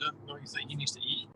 Don't you think he needs to eat?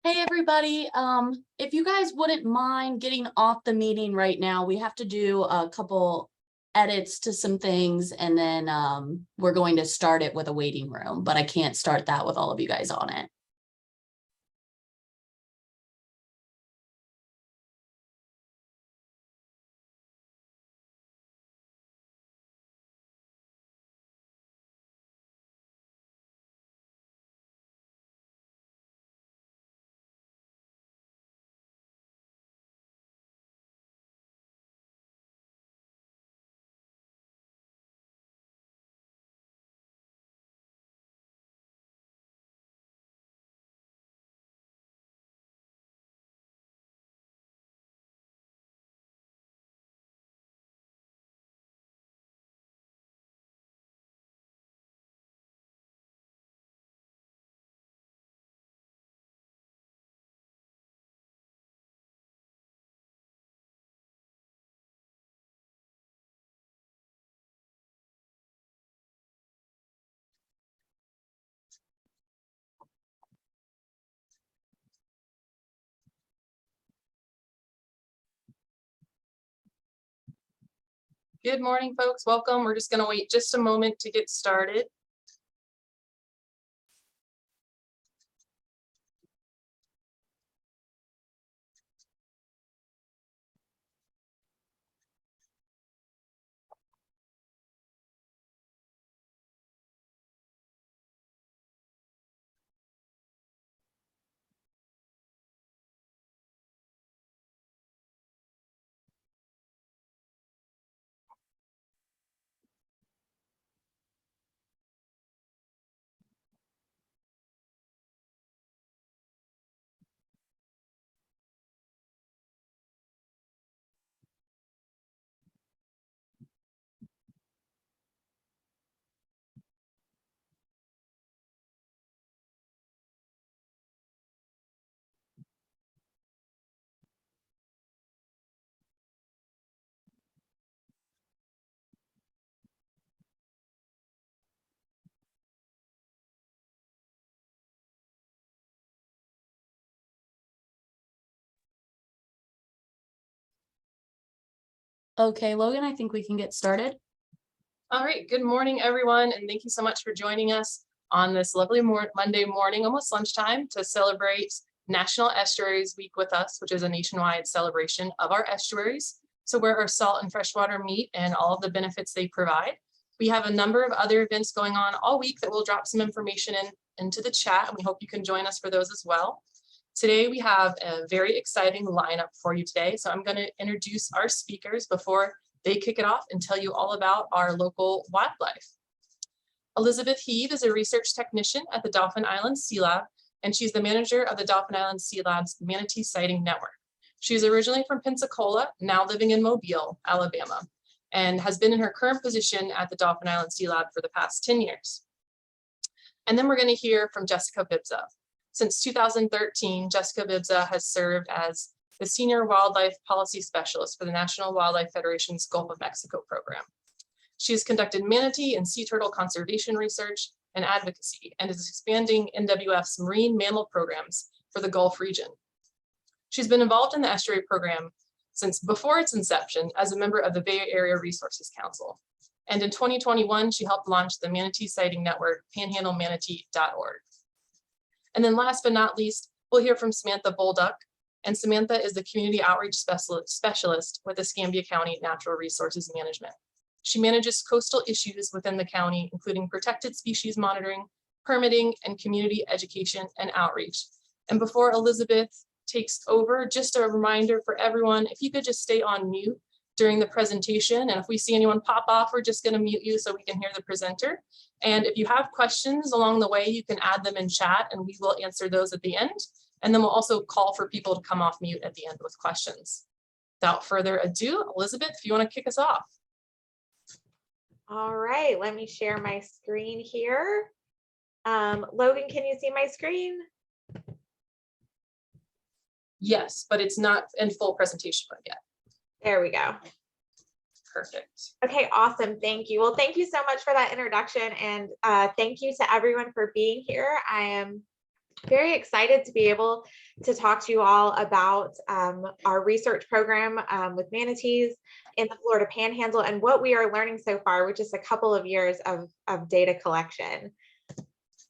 Hey everybody, if you guys wouldn't mind getting off the meeting right now, we have to do a couple edits to some things, and then we're going to start it with a waiting room, but I can't start that with all of you guys on it. Good morning, folks. Welcome. We're just going to wait just a moment to get started. Okay, Logan, I think we can get started. All right. Good morning, everyone. And thank you so much for joining us on this lovely Monday morning, almost lunchtime, to celebrate National Estuaries Week with us, which is a nationwide celebration of our estuaries. So where our salt and freshwater meet and all of the benefits they provide. We have a number of other events going on all week that we'll drop some information into the chat, and we hope you can join us for those as well. Today, we have a very exciting lineup for you today. So I'm going to introduce our speakers before They kick it off and tell you all about our local wildlife. Elizabeth Hieb is a research technician at the Dauphin Island Sea Lab, and she's the manager of the Dauphin Island Sea Lab's Manatee sighting network. She's originally from Pensacola, now living in Mobile, Alabama, and has been in her current position at the Dauphin Island Sea Lab for the past 10 years. And then we're going to hear from Jessica Bibza. Since 2013, Jessica Bibza has served as the Senior Wildlife Policy Specialist for the National Wildlife Federation's Gulf of Mexico program. She has conducted manatee and sea turtle conservation research and advocacy, and is expanding NWF's marine mammal programs for the Gulf region. She's been involved in the estuary program since before its inception as a member of the Bay Area Resources Council. And in 2021, she helped launch the Manatee sighting network, panhandlemanatee.org. And then last but not least, we'll hear from Samantha Bolduc. And Samantha is the community outreach specialist with Escambia County Natural Resources Management. She manages coastal issues within the county, including protected species monitoring, permitting, and community education and outreach. And before Elizabeth takes over, just a reminder for everyone, if you could just stay on mute during the presentation, and if we see anyone pop off, we're just going to mute you so we can hear the presenter. And if you have questions along the way, you can add them in chat and we will answer those at the end. And then we'll also call for people to come off mute at the end with questions. Without further ado, Elizabeth, if you want to kick us off. All right, let me share my screen here. Logan, can you see my screen? Yes, but it's not in full presentation mode yet. There we go. Perfect. Okay, awesome. Thank you. Well, thank you so much for that introduction, and thank you to everyone for being here. I am very excited to be able to talk to you all about our research program with manatees in the Florida Panhandle and what we are learning so far, which is a couple of years of data collection.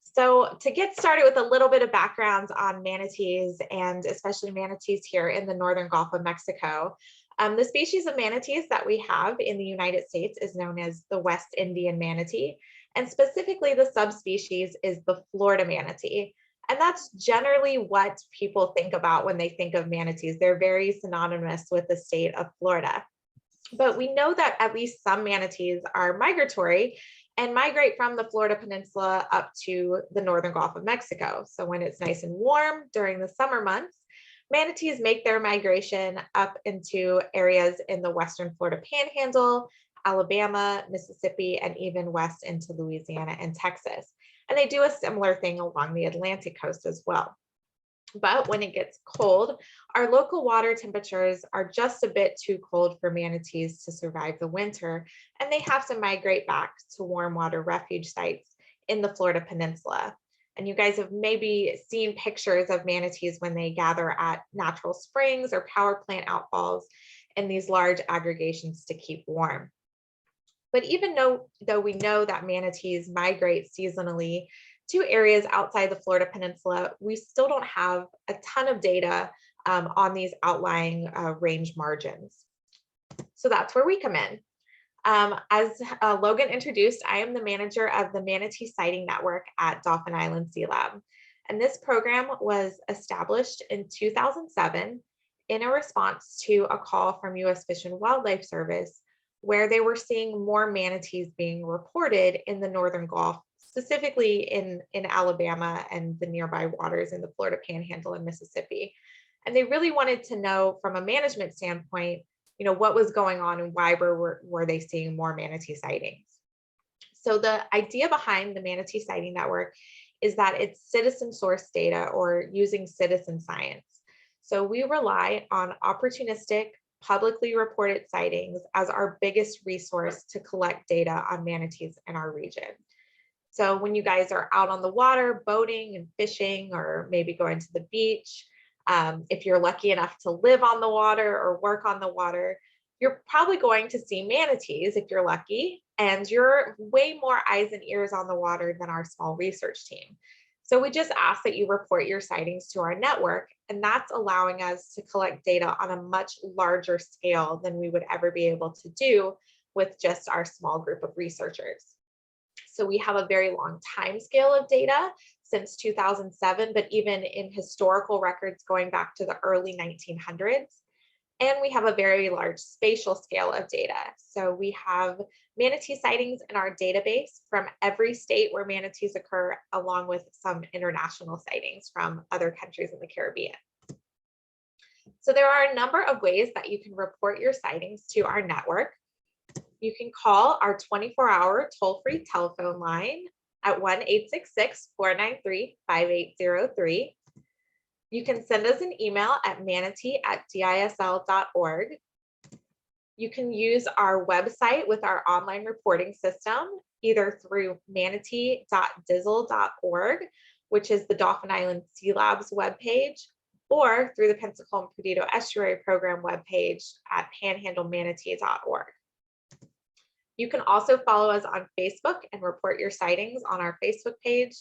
So to get started with a little bit of background on manatees, and especially manatees here in the northern Gulf of Mexico, the species of manatees that we have in the United States is known as the West Indian manatee, and specifically the subspecies is the Florida manatee. And that's generally what people think about when they think of manatees. They're very synonymous with the state of Florida. But we know that at least some manatees are migratory and migrate from the Florida Peninsula up to the northern Gulf of Mexico. So when it's nice and warm during the summer months, manatees make their migration up into areas in the western Florida Panhandle, Alabama, Mississippi, and even west into Louisiana and Texas. And they do a similar thing along the Atlantic coast as well. But when it gets cold, our local water temperatures are just a bit too cold for manatees to survive the winter, and they have to migrate back to warm water refuge sites in the Florida Peninsula. And you guys have maybe seen pictures of manatees when they gather at natural springs or power plant outfalls in these large aggregations to keep warm. But even though we know that manatees migrate seasonally to areas outside the Florida Peninsula, we still don't have a ton of data on these outlying range margins. So that's where we come in. As Logan introduced, I am the manager of the Manatee Sighting Network at Dauphin Island Sea Lab. And this program was established in 2007 in a response to a call from U.S. Fish and Wildlife Service, where they were seeing more manatees being reported in the northern Gulf, specifically in Alabama and the nearby waters in the Florida Panhandle and Mississippi. And they really wanted to know from a management standpoint, what was going on and why were they seeing more manatee sightings. So the idea behind the Manatee Sighting Network is that it's citizen source data, or using citizen science. So we rely on opportunistic, publicly reported sightings as our biggest resource to collect data on manatees in our region. So when you guys are out on the water, boating and fishing, or maybe going to the beach, if you're lucky enough to live on the water or work on the water, you're probably going to see manatees if you're lucky, and you're way more eyes and ears on the water than our small research team. So we just ask that you report your sightings to our network, and that's allowing us to collect data on a much larger scale than we would ever be able to do with just our small group of researchers. So we have a very long time scale of data since 2007, but even in historical records going back to the early 1900s. And we have a very large spatial scale of data. So we have manatee sightings in our database from every state where manatees occur, along with some international sightings from other countries in the Caribbean. So there are a number of ways that you can report your sightings to our network. You can call our 24-hour toll-free telephone line at 1-866-493-5803. You can send us an email at manatee@disl.org. You can use our website with our online reporting system, either through manatee.disl.org, which is the Dauphin Island Sea Lab's webpage, or through the Pensacola and Perdido Estuary Program webpage at panhandlemanatee.org. You can also follow us on Facebook and report your sightings on our Facebook page.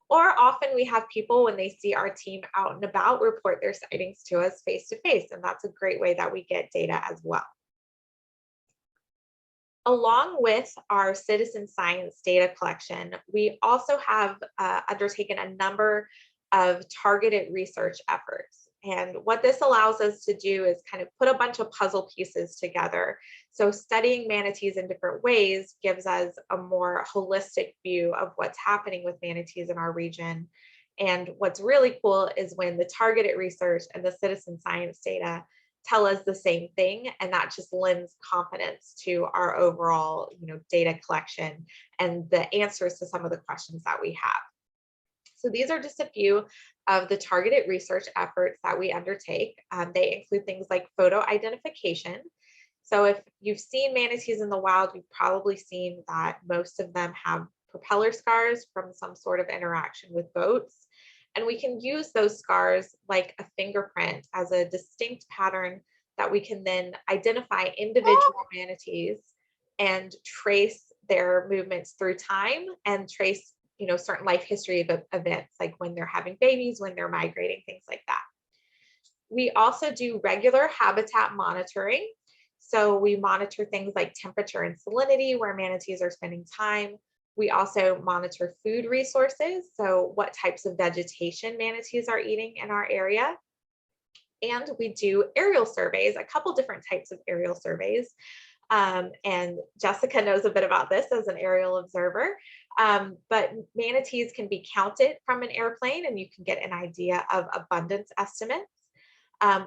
Or often we have people, when they see our team out and about, report their sightings to us face to face, and that's a great way that we get data as well. Along with our citizen science data collection, we also have undertaken a number of targeted research efforts. And what this allows us to do is kind of put a bunch of puzzle pieces together. So studying manatees in different ways gives us a more holistic view of what's happening with manatees in our region. And what's really cool is when the targeted research and the citizen science data tell us the same thing, and that just lends confidence to our overall, data collection and the answers to some of the questions that we have. So these are just a few of the targeted research efforts that we undertake. They include things like photo identification. So if you've seen manatees in the wild, you've probably seen that most of them have propeller scars from some sort of interaction with boats. And we can use those scars like a fingerprint as a distinct pattern that we can then identify individual manatees and trace their movements through time and trace certain life history of events, like when they're having babies, when they're migrating, things like that. We also do regular habitat monitoring. So we monitor things like temperature and salinity, where manatees are spending time. We also monitor food resources, so what types of vegetation manatees are eating in our area. And we do aerial surveys, a couple different types of aerial surveys. And Jessica knows a bit about this as an aerial observer. But manatees can be counted from an airplane, and you can get an idea of abundance estimates.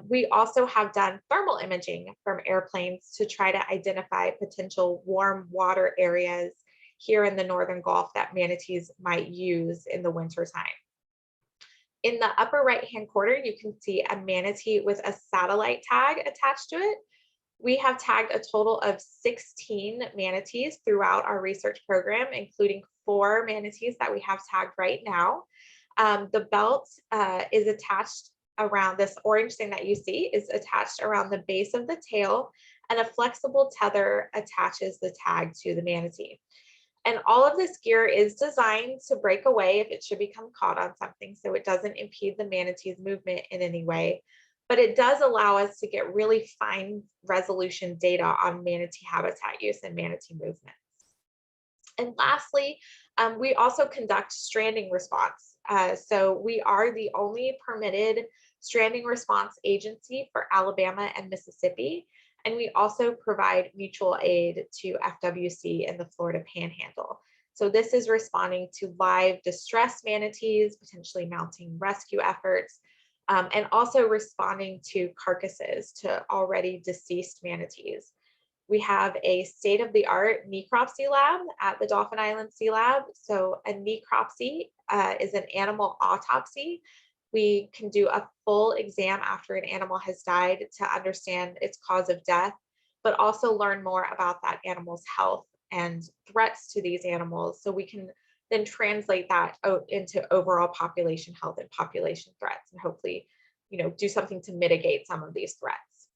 We also have done thermal imaging from airplanes to try to identify potential warm water areas here in the Northern Gulf that manatees might use in the wintertime. In the upper right-hand corner, you can see a manatee with a satellite tag attached to it. We have tagged a total of 16 manatees throughout our research program, including 4 manatees that we have tagged right now. The belt is attached around, this orange thing that you see is attached around the base of the tail, and a flexible tether attaches the tag to the manatee. And all of this gear is designed to break away if it should become caught on something, so it doesn't impede the manatee's movement in any way. But it does allow us to get really fine resolution data on manatee habitat use and manatee movements. And lastly, we also conduct stranding response. So we are the only permitted stranding response agency for Alabama and Mississippi. And we also provide mutual aid to FWC in the Florida Panhandle. So this is responding to live distressed manatees, potentially mounting rescue efforts, and also responding to carcasses to already deceased manatees. We have a state-of-the-art necropsy lab at the Dauphin Island Sea Lab. So a necropsy is an animal autopsy. We can do a full exam after an animal has died to understand its cause of death, but also learn more about that animal's health and threats to these animals. So we can then translate that into overall population health and population threats, and hopefully, do something to mitigate some of these threats.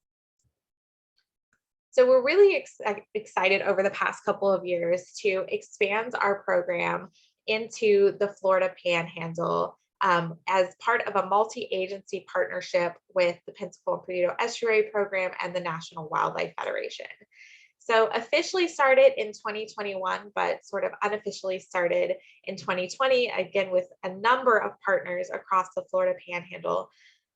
So we're really excited over the past couple of years to expand our program into the Florida Panhandle as part of a multi-agency partnership with the Pensacola and Perdido Estuary Program and the National Wildlife Federation. So officially started in 2021, but sort of unofficially started in 2020, again, with a number of partners across the Florida Panhandle.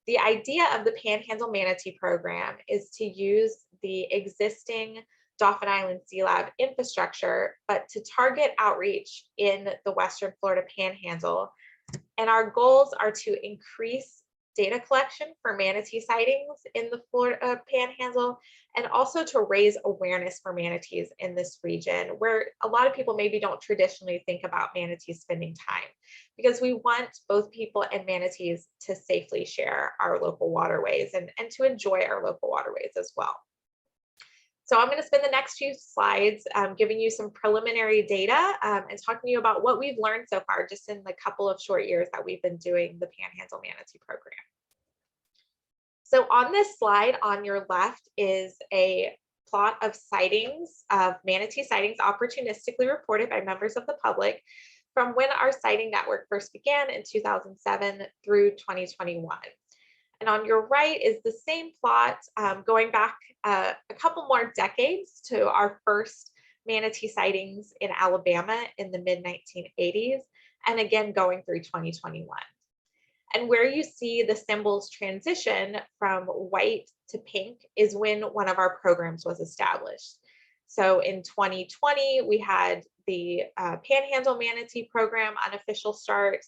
The idea of the Panhandle Manatee program is to use the existing Dauphin Island Sea Lab infrastructure, but to target outreach in the Western Florida Panhandle. And our goals are to increase data collection for manatee sightings in the Florida Panhandle, and also to raise awareness for manatees in this region, where a lot of people maybe don't traditionally think about manatees spending time, because we want both people and manatees to safely share our local waterways and to enjoy our local waterways as well. So I'm going to spend the next few slides giving you some preliminary data and talking to you about what we've learned so far just in the couple of short years that we've been doing the Panhandle Manatee program. So on this slide on your left is a plot of sightings, of manatee sightings opportunistically reported by members of the public from when our sighting network first began in 2007 through 2021. And on your right is the same plot going back a couple more decades to our first manatee sightings in Alabama in the mid-1980s, and again going through 2021. And where you see the symbols transition from white to pink is when one of our programs was established. So in 2020, we had the Panhandle Manatee program unofficial start.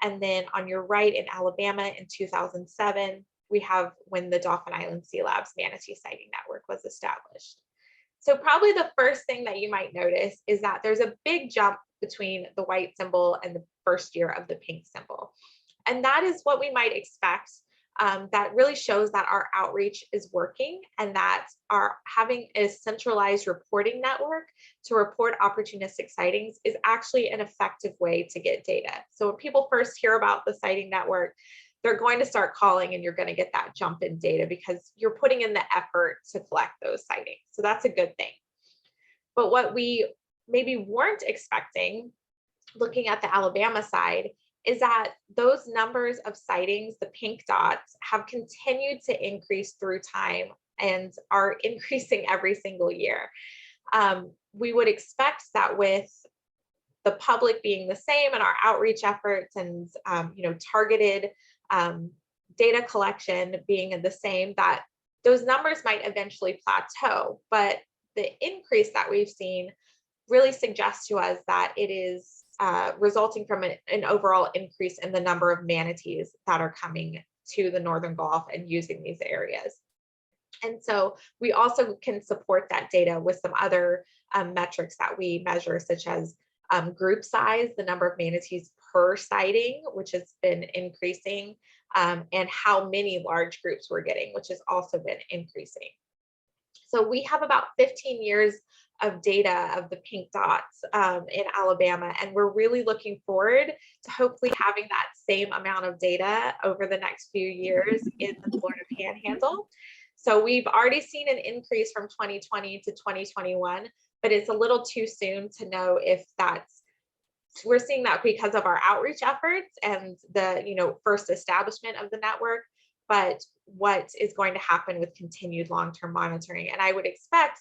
And then on your right in Alabama in 2007, we have when the Dauphin Island Sea Lab's Manatee Sighting Network was established. So probably the first thing that you might notice is that there's a big jump between the white symbol and the first year of the pink symbol. And that is what we might expect. That really shows that our outreach is working and that our having a centralized reporting network to report opportunistic sightings is actually an effective way to get data. So when people first hear about the sighting network, they're going to start calling and you're going to get that jump in data because you're putting in the effort to collect those sightings. So that's a good thing. But what we maybe weren't expecting, looking at the Alabama side, is that those numbers of sightings, the pink dots, have continued to increase through time and are increasing every single year. We would expect that with the public being the same and our outreach efforts and targeted data collection being the same, that those numbers might eventually plateau. But the increase that we've seen really suggests to us that it is resulting from an overall increase in the number of manatees that are coming to the Northern Gulf and using these areas. And so we also can support that data with some other metrics that we measure, such as group size, the number of manatees per sighting, which has been increasing, and how many large groups we're getting, which has also been increasing. So we have about 15 years of data of the pink dots in Alabama, and we're really looking forward to hopefully having that same amount of data over the next few years in the Florida Panhandle. So we've already seen an increase from 2020 to 2021, but it's a little too soon to know if we're seeing that because of our outreach efforts and the first establishment of the network, but what is going to happen with continued long-term monitoring. And I would expect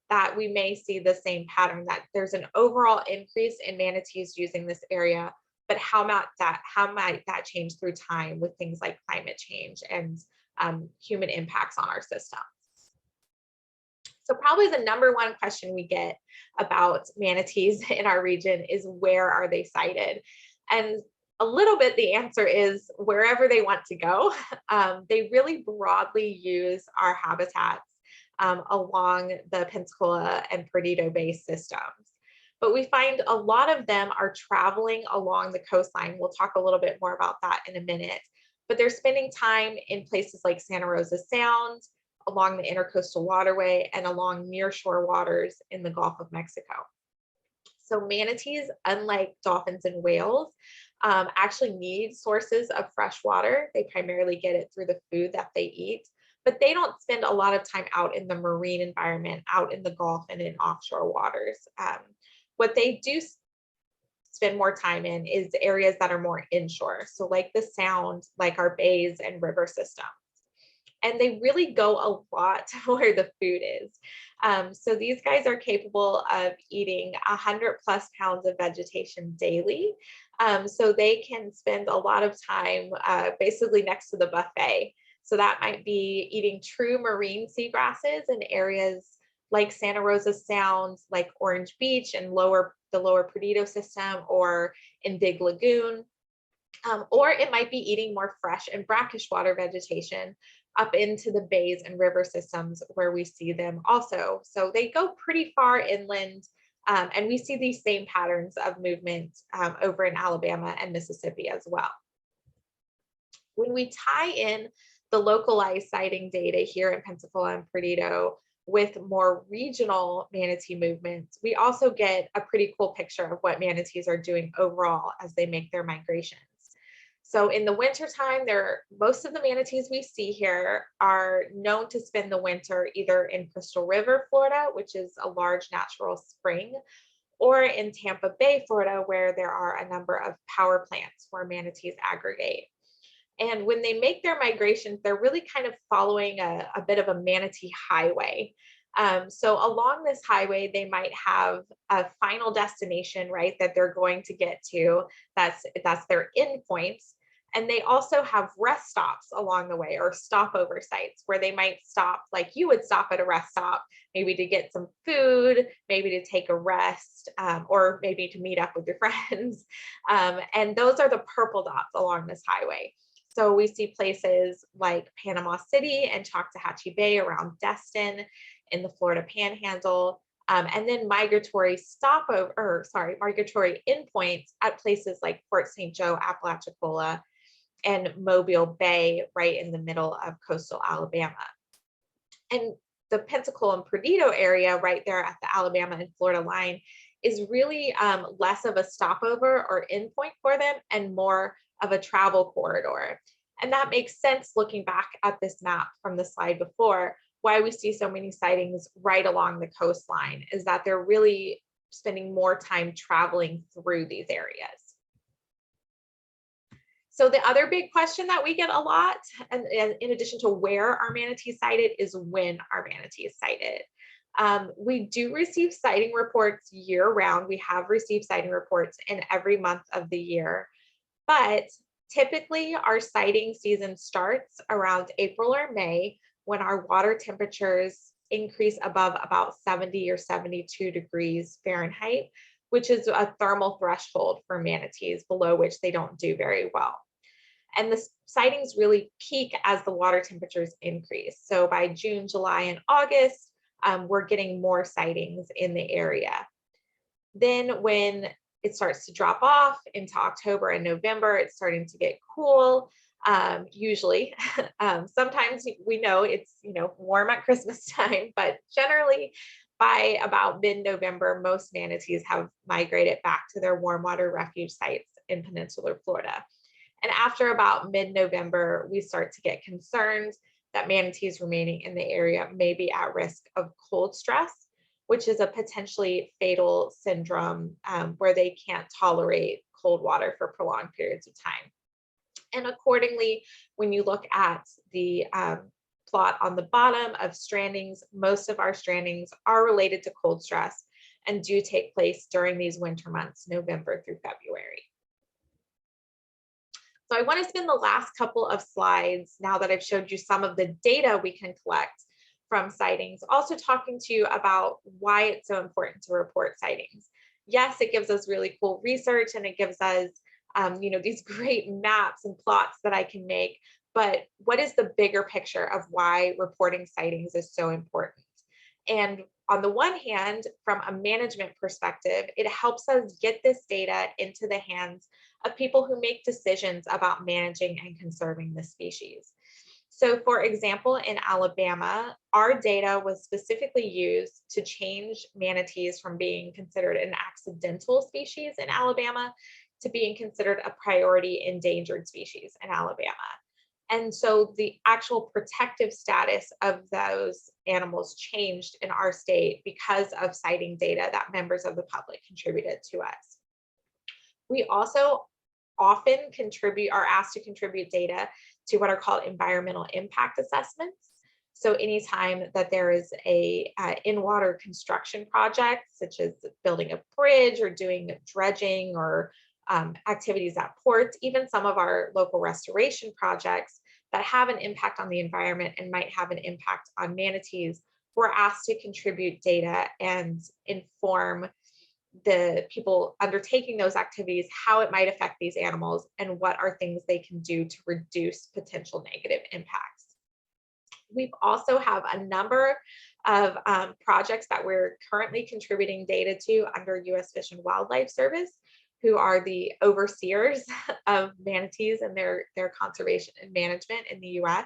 that we may see the same pattern, that there's an overall increase in manatees using this area, but how might that change through time with things like climate change and human impacts on our systems? So probably the number one question we get about manatees in our region is, where are they sighted? And a little bit the answer is wherever they want to go. They really broadly use our habitats along the Pensacola and Perdido Bay systems. But we find a lot of them are traveling along the coastline. We'll talk a little bit more about that in a minute. But they're spending time in places like Santa Rosa Sound, along the Intercoastal Waterway, and along nearshore waters in the Gulf of Mexico. So manatees, unlike dolphins and whales, actually need sources of fresh water. They primarily get it through the food that they eat, but they don't spend a lot of time out in the marine environment, out in the Gulf and in offshore waters. What they do spend more time in is areas that are more inshore. So like the Sound, like our bays and river systems. And they really go a lot where the food is. So these guys are capable of eating 100+ pounds of vegetation daily. So they can spend a lot of time basically next to the buffet. So that might be eating true marine seagrasses in areas like Santa Rosa Sound, like Orange Beach and the lower Perdido system, or in Big Lagoon. Or it might be eating more fresh and brackish water vegetation up into the bays and river systems where we see them also. So they go pretty far inland, and we see these same patterns of movement over in Alabama and Mississippi as well. When we tie in the localized sighting data here in Pensacola and Perdido with more regional manatee movements, we also get a pretty cool picture of what manatees are doing overall as they make their migrations. So in the wintertime, most of the manatees we see here are known to spend the winter either in Crystal River, Florida, which is a large natural spring, or in Tampa Bay, Florida, where there are a number of power plants where manatees aggregate. And when they make their migrations, they're really kind of following a bit of a manatee highway. So along this highway, they might have a final destination, right, that they're going to get to. That's their endpoints. And they also have rest stops along the way, or stopover sites where they might stop, like you would stop at a rest stop, maybe to get some food, maybe to take a rest, or maybe to meet up with your friends. And those are the purple dots along this highway. So we see places like Panama City and Choctawhatchee Bay around Destin in the Florida Panhandle, and then migratory endpoints at places like Port St. Joe, Apalachicola, and Mobile Bay, right in the middle of coastal Alabama. And the Pensacola and Perdido area right there at the Alabama and Florida line is really less of a stopover or endpoint for them and more of a travel corridor. And that makes sense looking back at this map from the slide before. Why we see so many sightings right along the coastline is that they're really spending more time traveling through these areas. So the other big question that we get a lot, and in addition to where are manatees sighted, is when are manatees sighted? We do receive sighting reports year round. We have received sighting reports in every month of the year, but typically our sighting season starts around April or May, when our water temperatures increase above about 70 or 72 degrees Fahrenheit, which is a thermal threshold for manatees, below which they don't do very well. And the sightings really peak as the water temperatures increase. So by June, July, and August, we're getting more sightings in the area. Then when it starts to drop off into October and November, it's starting to get cool. Usually, sometimes we know it's warm at Christmas time, but generally by about mid-November, most manatees have migrated back to their warm water refuge sites in peninsular Florida. And after about mid-November, we start to get concerned that manatees remaining in the area may be at risk of cold stress, which is a potentially fatal syndrome where they can't tolerate cold water for prolonged periods of time. And accordingly, when you look at the plot on the bottom of strandings, most of our strandings are related to cold stress and do take place during these winter months, November through February. So I want to spend the last couple of slides, now that I've showed you some of the data we can collect from sightings, also talking to you about why it's so important to report sightings. Yes, it gives us really cool research and it gives us these great maps and plots that I can make, but what is the bigger picture of why reporting sightings is so important? And on the one hand, from a management perspective, it helps us get this data into the hands of people who make decisions about managing and conserving the species. So for example, in Alabama, our data was specifically used to change manatees from being considered an accidental species in Alabama to being considered a priority endangered species in Alabama. And so the actual protective status of those animals changed in our state because of sighting data that members of the public contributed to us. We also often are asked to contribute data to what are called environmental impact assessments. So anytime that there is a in-water construction project, such as building a bridge or doing dredging or activities at ports, even some of our local restoration projects that have an impact on the environment and might have an impact on manatees, we're asked to contribute data and inform the people undertaking those activities how it might affect these animals and what are things they can do to reduce potential negative impacts. We also have a number of projects that we're currently contributing data to under U.S. Fish and Wildlife Service, who are the overseers of manatees and their conservation and management in the U.S.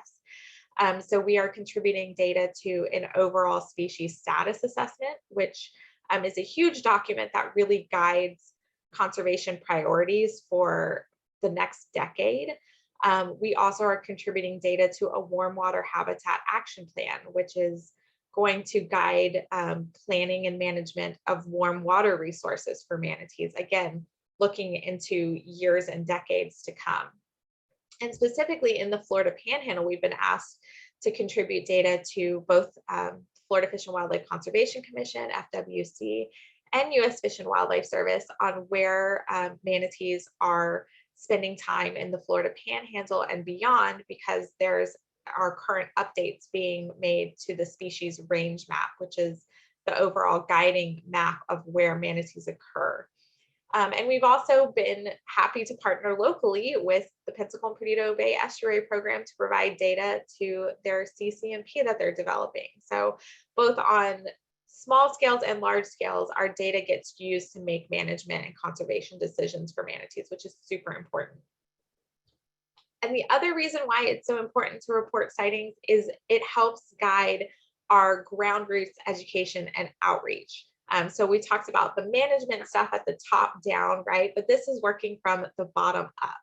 So we are contributing data to an overall species status assessment, which is a huge document that really guides conservation priorities for the next decade. We also are contributing data to a warm water habitat action plan, which is going to guide planning and management of warm water resources for manatees, again, looking into years and decades to come. And specifically in the Florida Panhandle, we've been asked to contribute data to both Florida Fish and Wildlife Conservation Commission, FWC, and U.S. Fish and Wildlife Service on where manatees are spending time in the Florida Panhandle and beyond, because there's our current updates being made to the species range map, which is the overall guiding map of where manatees occur. And we've also been happy to partner locally with the Pensacola and Perdido Bay Estuary Program to provide data to their CCMP that they're developing. So both on small scales and large scales, our data gets used to make management and conservation decisions for manatees, which is super important. And the other reason why it's so important to report sightings is it helps guide our ground roots education and outreach. So we talked about the management stuff at the top down, right? But this is working from the bottom up.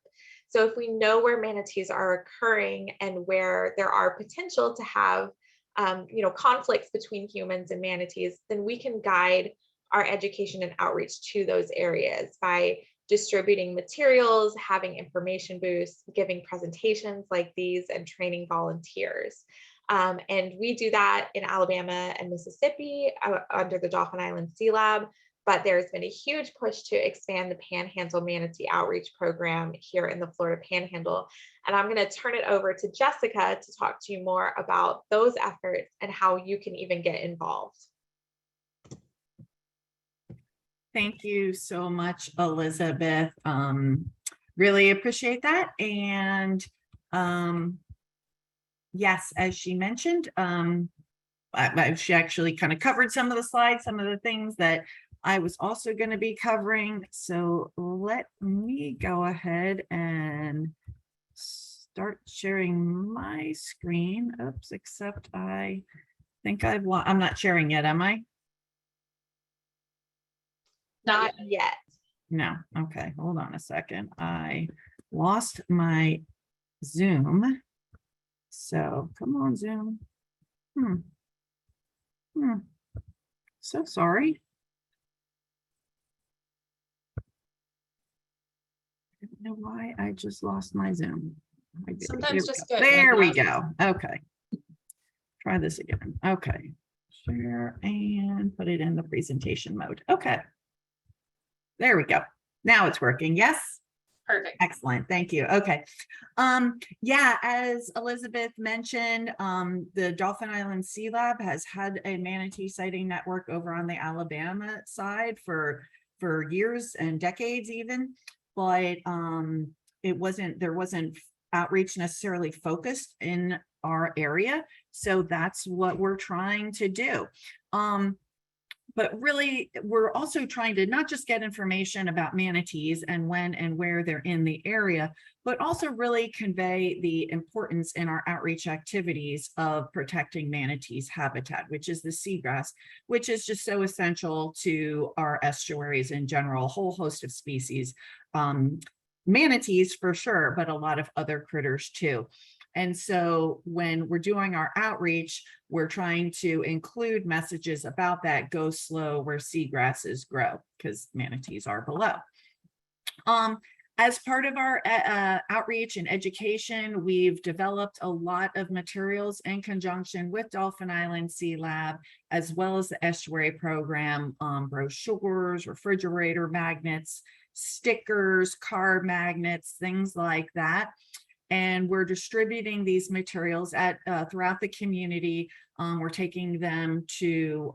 So if we know where manatees are occurring and where there are potential to have conflicts between humans and manatees, then we can guide our education and outreach to those areas by distributing materials, having information booths, giving presentations like these, and training volunteers. And we do that in Alabama and Mississippi under the Dauphin Island Sea Lab, but there's been a huge push to expand the Panhandle Manatee Outreach Program here in the Florida Panhandle. And I'm going to turn it over to Jessica to talk to you more about those efforts and how you can even get involved. Thank you so much, Elizabeth. Really appreciate that. And yes, as she mentioned, she actually kind of covered some of the slides, some of the things that I was also going to be covering. So let me go ahead and start sharing my screen. Oops, except I think I'm not sharing yet, am I? Not yet. No. Okay, hold on a second. I lost my Zoom. So come on, Zoom. So sorry. I don't know why I just lost my Zoom. Sometimes just go. There we go. Okay. Try this again. Okay. Share and put it in the presentation mode. Okay. There we go. Now it's working. Yes. Perfect. Excellent. Thank you. Okay. Yeah, as Elizabeth mentioned, the Dauphin Island Sea Lab has had a manatee sighting network over on the Alabama side for years and decades even, but there wasn't outreach necessarily focused in our area. So that's what we're trying to do. But really, we're also trying to not just get information about manatees and when and where they're in the area, but also really convey the importance in our outreach activities of protecting manatees habitat, which is the seagrass, which is just so essential to our estuaries in general, a whole host of species, manatees for sure, but a lot of other critters too. And so when we're doing our outreach, we're trying to include messages about that go slow where seagrasses grow, because manatees are below. As part of our outreach and education, we've developed a lot of materials in conjunction with Dauphin Island Sea Lab, as well as the Estuary Program, brochures, refrigerator magnets, stickers, car magnets, things like that. And we're distributing these materials at throughout the community. We're taking them to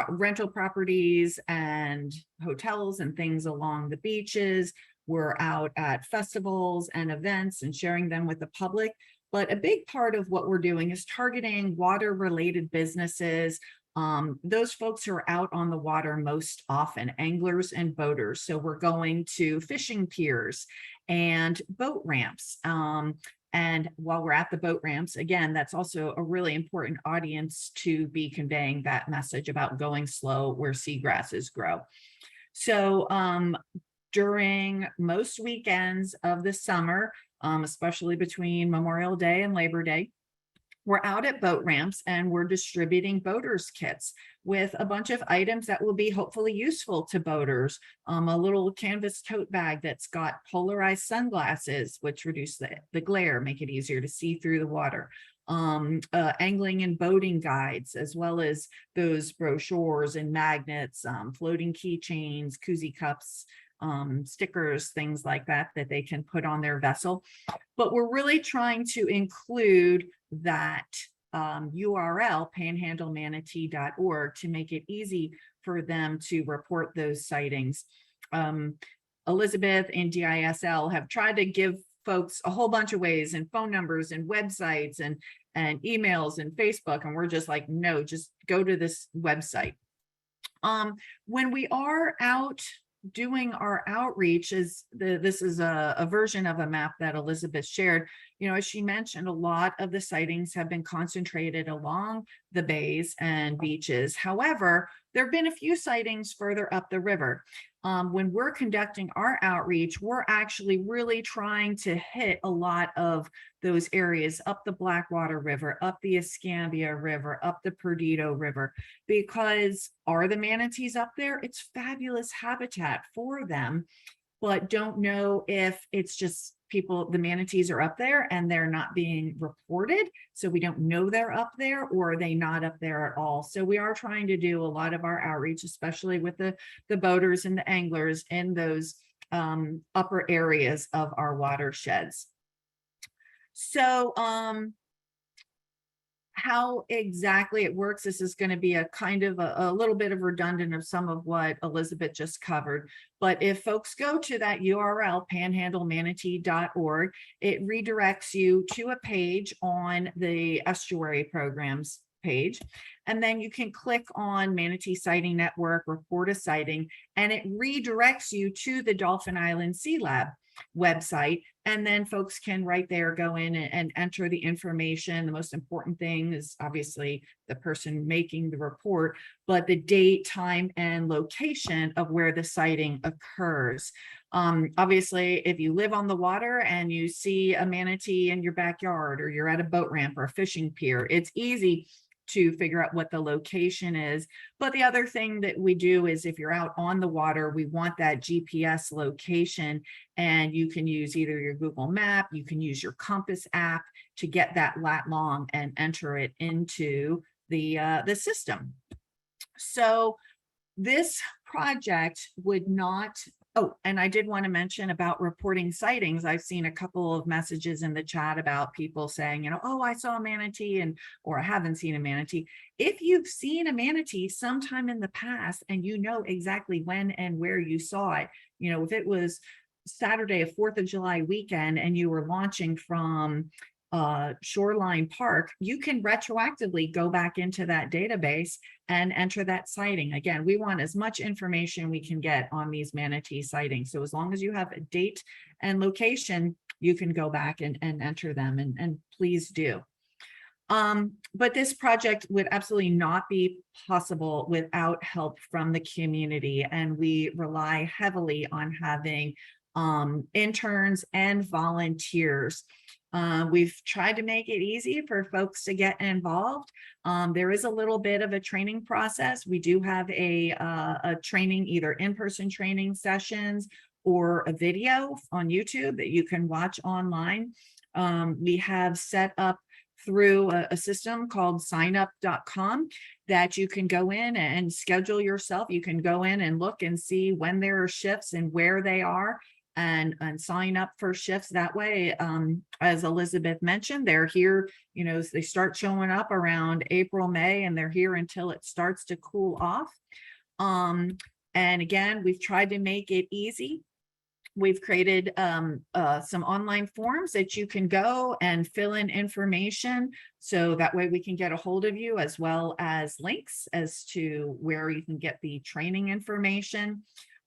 rental properties and hotels and things along the beaches. We're out at festivals and events and sharing them with the public. But a big part of what we're doing is targeting water-related businesses. Those folks who are out on the water most often, anglers and boaters. So we're going to fishing piers and boat ramps. And while we're at the boat ramps, again, that's also a really important audience to be conveying that message about going slow where seagrasses grow. So during most weekends of the summer, especially between Memorial Day and Labor Day, we're out at boat ramps and we're distributing boaters kits with a bunch of items that will be hopefully useful to boaters. A little canvas tote bag that's got polarized sunglasses, which reduce the glare, make it easier to see through the water. Angling and boating guides, as well as those brochures and magnets, floating keychains, koozie cups, stickers, things like that, that they can put on their vessel. But we're really trying to include that URL, panhandlemanatee.org, to make it easy for them to report those sightings. Elizabeth and DISL have tried to give folks a whole bunch of ways, and phone numbers and websites and emails and Facebook, and we're just like, no, just go to this website. When we are out doing our outreach, this is a version of a map that Elizabeth shared. You know, as she mentioned, a lot of the sightings have been concentrated along the bays and beaches. However, there have been a few sightings further up the river. When we're conducting our outreach, we're actually really trying to hit a lot of those areas up the Blackwater River, up the Escambia River, up the Perdido River, because are the manatees up there? It's fabulous habitat for them, but don't know if it's just people, the manatees are up there and they're not being reported. So we don't know they're up there, or are they not up there at all? So we are trying to do a lot of our outreach, especially with the boaters and the anglers in those upper areas of our watersheds. So how exactly it works, this is going to be a kind of a little bit of redundant of some of what Elizabeth just covered. But if folks go to that URL, panhandlemanatee.org, it redirects you to a page on the Estuary Programs page. And then you can click on Manatee Sighting Network, report a sighting, and it redirects you to the Dauphin Island Sea Lab website. And then folks can right there go in and enter the information. The most important thing is obviously the person making the report, but the date, time, and location of where the sighting occurs. Obviously, if you live on the water and you see a manatee in your backyard, or you're at a boat ramp or a fishing pier, it's easy to figure out what the location is. But the other thing that we do is, if you're out on the water, we want that GPS location, and you can use either your Google map, you can use your Compass app to get that lat long and enter it into the system. So this project would not, oh, and I did want to mention about reporting sightings. I've seen a couple of messages in the chat about people saying, you know, oh, I saw a manatee, or I haven't seen a manatee. If you've seen a manatee sometime in the past and you know exactly when and where you saw it, you know, if it was Saturday, a 4th of July weekend, and you were launching from Shoreline Park, you can retroactively go back into that database and enter that sighting. Again, we want as much information we can get on these manatee sightings. So as long as you have a date and location, you can go back and enter them, and please do. But this project would absolutely not be possible without help from the community, and we rely heavily on having interns and volunteers. We've tried to make it easy for folks to get involved. There is a little bit of a training process. We do have a training, either in-person training sessions or a video on YouTube that you can watch online. We have set up through a system called signup.com that you can go in and schedule yourself. You can go in and look and see when there are shifts and where they are, and sign up for shifts that way. As Elizabeth mentioned, they're here, you know, they start showing up around April, May, and they're here until it starts to cool off. And again, we've tried to make it easy. We've created some online forms that you can go and fill in information, so that way we can get a hold of you, as well as links as to where you can get the training information.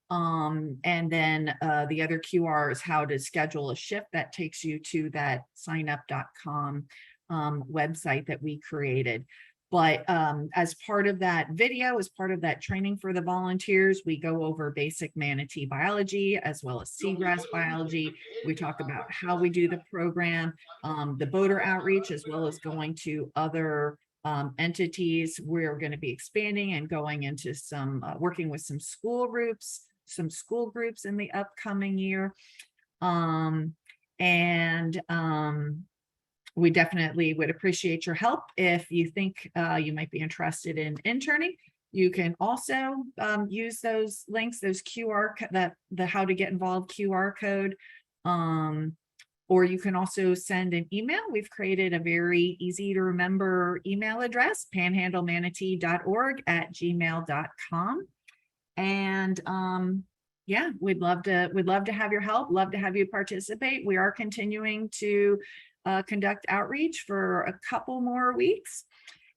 And then the other QR is how to schedule a shift that takes you to that signup.com website that we created. But as part of that video, as part of that training for the volunteers, we go over basic manatee biology as well as seagrass biology. We talk about how we do the program, the boater outreach, as well as going to other entities. We're going to be expanding and going into some, working with some school groups in the upcoming year. We definitely would appreciate your help. If you think you might be interested in interning, you can also use those links, those the how to get involved QR code, or you can also send an email. We've created a very easy to remember email address, panhandlemanatee.org@gmail.com. And yeah, we'd love to have your help, love to have you participate. We are continuing to conduct outreach for a couple more weeks.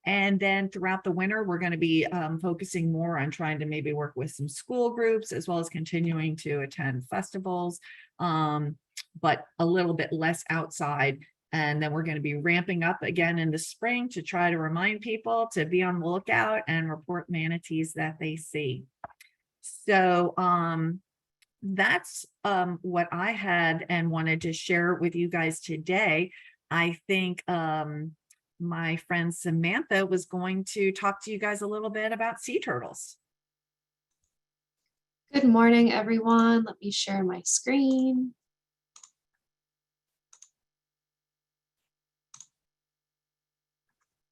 And then throughout the winter, we're going to be focusing more on trying to maybe work with some school groups, as well as continuing to attend festivals, but a little bit less outside. And then we're going to be ramping up again in the spring to try to remind people to be on the lookout and report manatees that they see. So that's what I had and wanted to share with you guys today. I think my friend Samantha was going to talk to you guys a little bit about sea turtles. Good morning, everyone. Let me share my screen.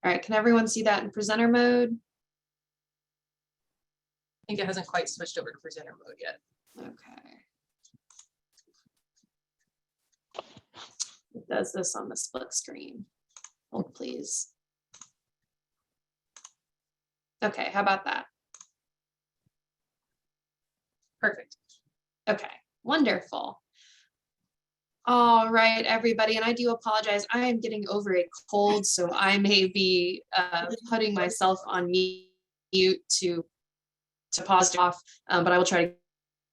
All right, can everyone see that in presenter mode? I think it hasn't quite switched over to presenter mode yet. Okay. It does this on the split screen. Hold, please. Okay, how about that? Perfect. Okay, wonderful. All right, everybody, and I do apologize. I am getting over a cold, so I may be putting myself on mute to pause it off, but I will try to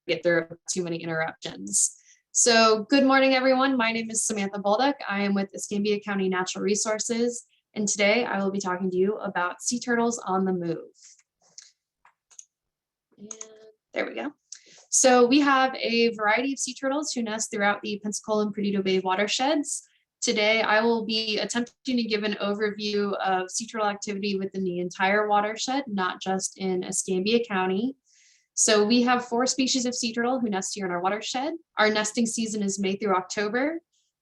get through too many interruptions. So good morning, everyone. My name is Samantha Bolduc. I am with Escambia County Natural Resources, and today I will be talking to you about sea turtles on the move. And there we go. So we have a variety of sea turtles who nest throughout the Pensacola and Perdido Bay watersheds. Today, I will be attempting to give an overview of sea turtle activity within the entire watershed, not just in Escambia County. So we have 4 species of sea turtle who nest here in our watershed. Our nesting season is May through October.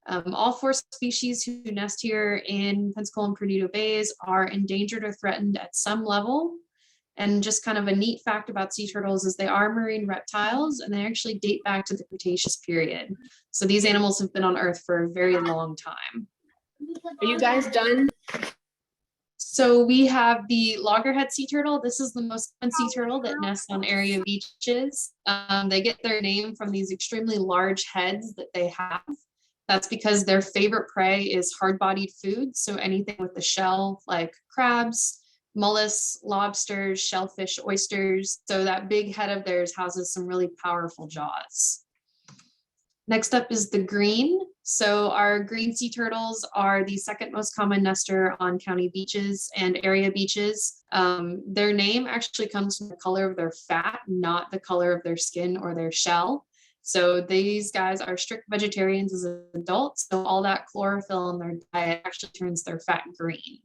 All 4 species who nest here in Pensacola and Perdido Bays are endangered or threatened at some level. And just kind of a neat fact about sea turtles is they are marine reptiles, and they actually date back to the Cretaceous period. So these animals have been on Earth for a very long time. Are you guys done? So we have the Loggerhead sea turtle. This is the most common sea turtle that nests on area beaches. They get their name from these extremely large heads that they have. That's because their favorite prey is hard-bodied food. So anything with the shell, like crabs, mollusks, lobsters, shellfish, oysters. So that big head of theirs houses some really powerful jaws. Next up is the green. So our green sea turtles are the second most common nester on county beaches and area beaches. Their name actually comes from the color of their fat, not the color of their skin or their shell. So these guys are strict vegetarians as adults. So all that chlorophyll in their diet actually turns their fat green.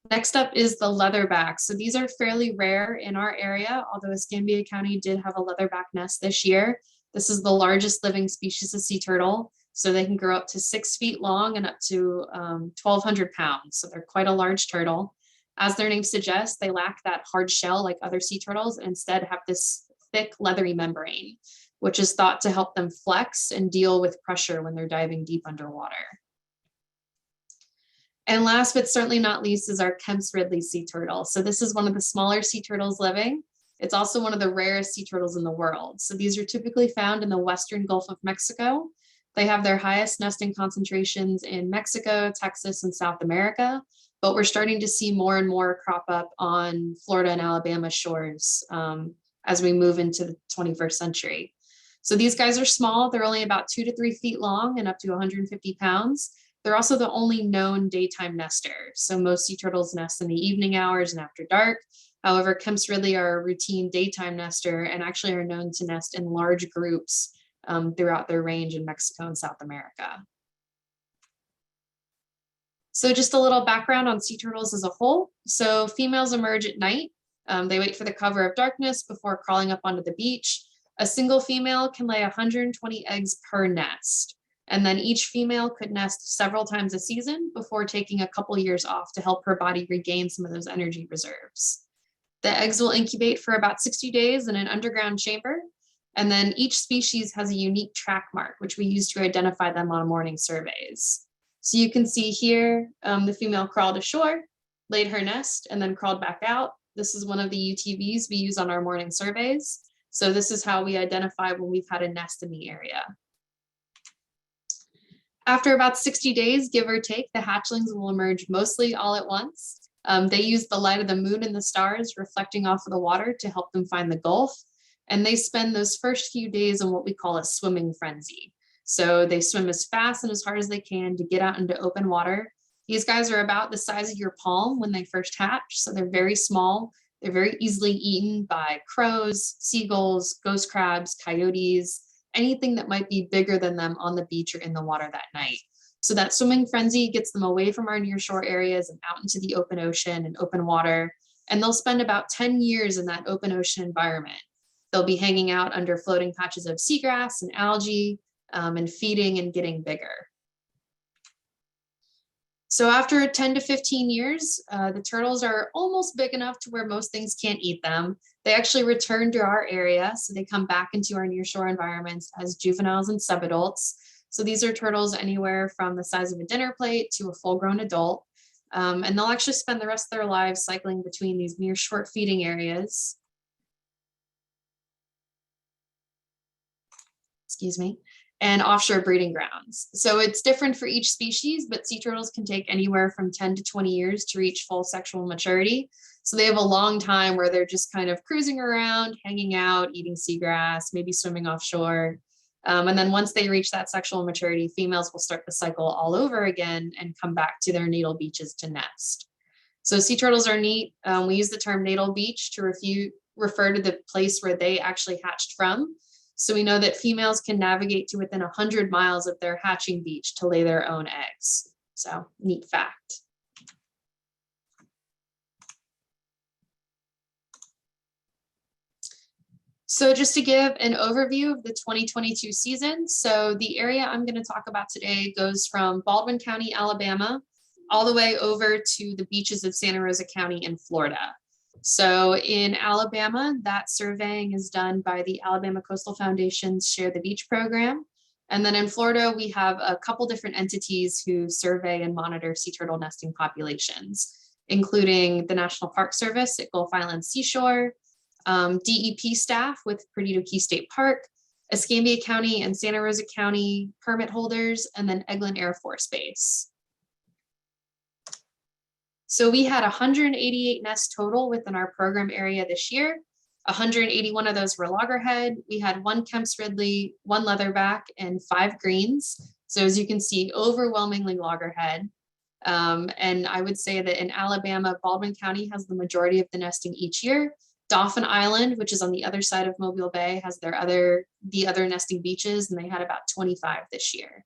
Next up is the leatherback. So these are fairly rare in our area, although Escambia County did have a leatherback nest this year. This is the largest living species of sea turtle. So they can grow up to 6 feet long and up to 1,200 pounds. So they're quite a large turtle. As their name suggests, they lack that hard shell like other sea turtles and instead have this thick leathery membrane, which is thought to help them flex and deal with pressure when they're diving deep underwater. And last but certainly not least is our Kemps Ridley sea turtle. So this is one of the smaller sea turtles living. It's also one of the rarest sea turtles in the world. So these are typically found in the western Gulf of Mexico. They have their highest nesting concentrations in Mexico, Texas, and South America, but we're starting to see more and more crop up on Florida and Alabama shores as we move into the 21st century. So these guys are small. They're only about 2 to 3 feet long and up to 150 pounds. They're also the only known daytime nester. So most sea turtles nest in the evening hours and after dark. However, Kemps Ridley are a routine daytime nester and actually are known to nest in large groups throughout their range in Mexico and South America. So just a little background on sea turtles as a whole. So females emerge at night. They wait for the cover of darkness before crawling up onto the beach. A single female can lay 120 eggs per nest. And then each female could nest several times a season before taking a couple years off to help her body regain some of those energy reserves. The eggs will incubate for about 60 days in an underground chamber. And then each species has a unique track mark, which we use to identify them on morning surveys. So you can see here, the female crawled ashore, laid her nest, and then crawled back out. This is one of the UTVs we use on our morning surveys. So this is how we identify when we've had a nest in the area. After about 60 days, give or take, the hatchlings will emerge mostly all at once. They use the light of the moon and the stars reflecting off of the water to help them find the Gulf. And they spend those first few days in what we call a swimming frenzy. So they swim as fast and as hard as they can to get out into open water. These guys are about the size of your palm when they first hatch. So they're very small. They're very easily eaten by crows, seagulls, ghost crabs, coyotes, anything that might be bigger than them on the beach or in the water that night. So that swimming frenzy gets them away from our nearshore areas and out into the open ocean and open water. And they'll spend about 10 years in that open ocean environment. They'll be hanging out under floating patches of seagrass and algae and feeding and getting bigger. So after 10 to 15 years, the turtles are almost big enough to where most things can't eat them. They actually return to our area, so they come back into our nearshore environments as juveniles and subadults. So these are turtles anywhere from the size of a dinner plate to a full-grown adult. And they'll actually spend the rest of their lives cycling between these nearshore feeding areas. Excuse me. And offshore breeding grounds. So it's different for each species, but sea turtles can take anywhere from 10 to 20 years to reach full sexual maturity. So they have a long time where they're just kind of cruising around, hanging out, eating seagrass, maybe swimming offshore. And then once they reach that sexual maturity, females will start the cycle all over again and come back to their natal beaches to nest. So sea turtles are neat. We use the term natal beach to refer to the place where they actually hatched from. So we know that females can navigate to within 100 miles of their hatching beach to lay their own eggs. So neat fact. So just to give an overview of the 2022 season. So the area I'm going to talk about today goes from Baldwin County, Alabama, all the way over to the beaches of Santa Rosa County in Florida. So in Alabama, that surveying is done by the Alabama Coastal Foundation's Share the Beach program. And then in Florida, we have a couple different entities who survey and monitor sea turtle nesting populations, including the National Park Service at Gulf Island Seashore, DEP staff with Perdido Key State Park, Escambia County and Santa Rosa County permit holders, and then Eglin Air Force Base. So we had 188 nests total within our program area this year. 181 of those were loggerhead. We had 1 Kemps Ridley, 1 leatherback, and 5 greens. So as you can see, overwhelmingly loggerhead. And I would say that in Alabama, Baldwin County has the majority of the nesting each year. Dauphin Island, which is on the other side of Mobile Bay, has the other nesting beaches, and they had about 25 this year.